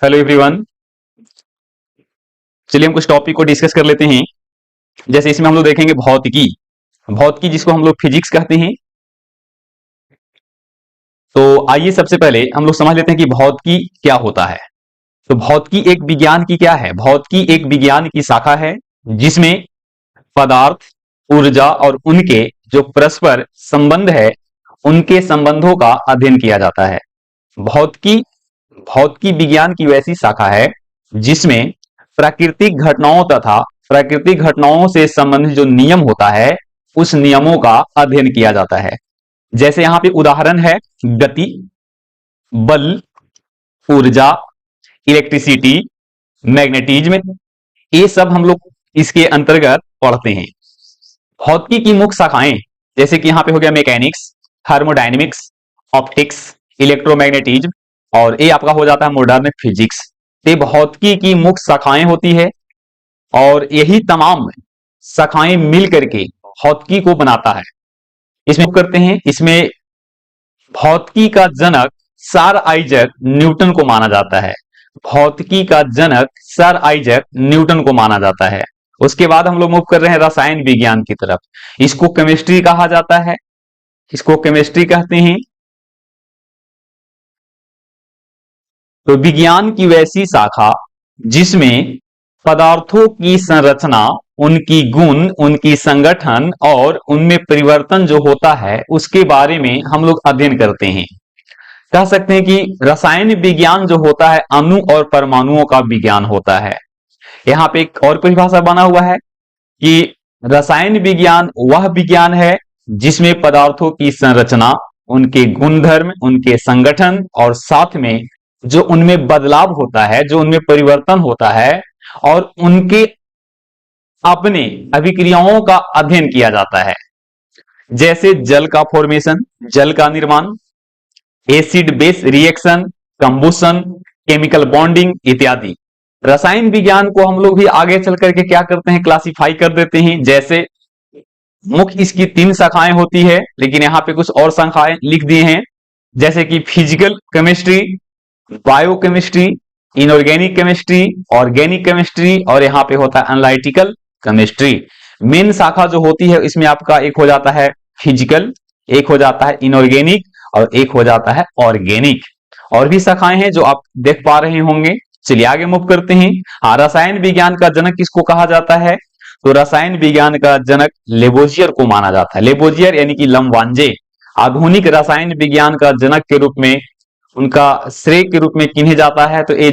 Hello everyone. चलिए हम कुछ टॉपिक को डिस्कस कर लेते हैं। जैसे इसमें हम लोग देखेंगे भौतिकी। भौतिकी जिसको हम लोग फिजिक्स कहते हैं। तो आइए सबसे पहले हम लोग समझ लेते हैं कि भौतिकी क्या होता है। तो भौतिकी एक विज्ञान की क्या है? भौतिकी एक विज्ञान की शाखा है जिसमें पदार्थ, ऊर्जा और उनके जो परस्पर संबंध है उनके संबंधों का अध्ययन किया जाता है। भौतिकी भौतिकी विज्ञान की वैसी शाखा है जिसमें प्राकृतिक घटनाओं तथा प्राकृतिक घटनाओं से संबंधित जो नियम होता है उस नियमों का अध्ययन किया जाता है। जैसे यहां पे उदाहरण है गति, बल, ऊर्जा, इलेक्ट्रिसिटी, मैग्नेटिज्म। ये सब हम लोग इसके अंतर्गत पढ़ते हैं। भौतिकी की मुख्य शाखाएं जैसे कि यहां पे हो गया मैकेनिक्स, थर्मोडायनेमिक्स, ऑप्टिक्स, इलेक्ट्रोमैग्नेटिज्म और ये आपका हो जाता है मॉडर्न फिजिक्स। ये भौतिकी की मुख्य शाखाएं होती है और यही तमाम शाखाएं मिल करके भौतिकी को बनाता है। इसमें करते हैं, इसमें भौतिकी का जनक सर आइजैक न्यूटन को माना जाता है। भौतिकी का जनक सर आइजैक न्यूटन को माना जाता है। उसके बाद हम लोग मूव कर रहे हैं रसायन विज्ञान की तरफ। इसको केमिस्ट्री कहा जाता है, इसको केमिस्ट्री कहते हैं। तो विज्ञान की वैसी शाखा जिसमें पदार्थों की संरचना, उनकी गुण, उनकी संगठन और उनमें परिवर्तन जो होता है उसके बारे में हम लोग अध्ययन करते हैं। कह सकते हैं कि रसायन विज्ञान जो होता है अणु और परमाणुओं का विज्ञान होता है। यहाँ पे एक और परिभाषा बना हुआ है कि रसायन विज्ञान वह विज्ञान है जिसमें पदार्थों की संरचना, उनके गुणधर्म, उनके संगठन और साथ में जो उनमें बदलाव होता है, जो उनमें परिवर्तन होता है और उनके अपने अभिक्रियाओं का अध्ययन किया जाता है। जैसे जल का फॉर्मेशन, जल का निर्माण, acid base reaction, combustion, chemical bonding इत्यादि। रसायन विज्ञान को हम लोग भी आगे चल करके क्या करते हैं, क्लासिफाई कर देते हैं। जैसे मुख्य इसकी 3 शाखाएं होती है, लेकिन यहाँ पे कुछ और शाखाएं लिख दिए हैं जैसे कि physical chemistry, biochemistry, inorganic chemistry, organic chemistry और यहाँ पे होता है एनालिटिकल केमिस्ट्री। मेन शाखा जो होती है इसमें आपका एक हो जाता है फिजिकल, एक हो जाता है इनऑर्गेनिक और एक हो जाता है ऑर्गेनिक। और भी शाखाएं हैं जो आप देख पा रहे होंगे। चलिए आगे मूव करते हैं। रसायन विज्ञान का जनक किसको कहा जाता है? तो रसायन विज्ञान का जनक लेबोजियर को माना जाता है। लेबोजियर यानी कि लमवांजे आधुनिक रसायन विज्ञान का जनक के रूप में, उनका श्रेय के रूप में किन्हे जाता है? तो ये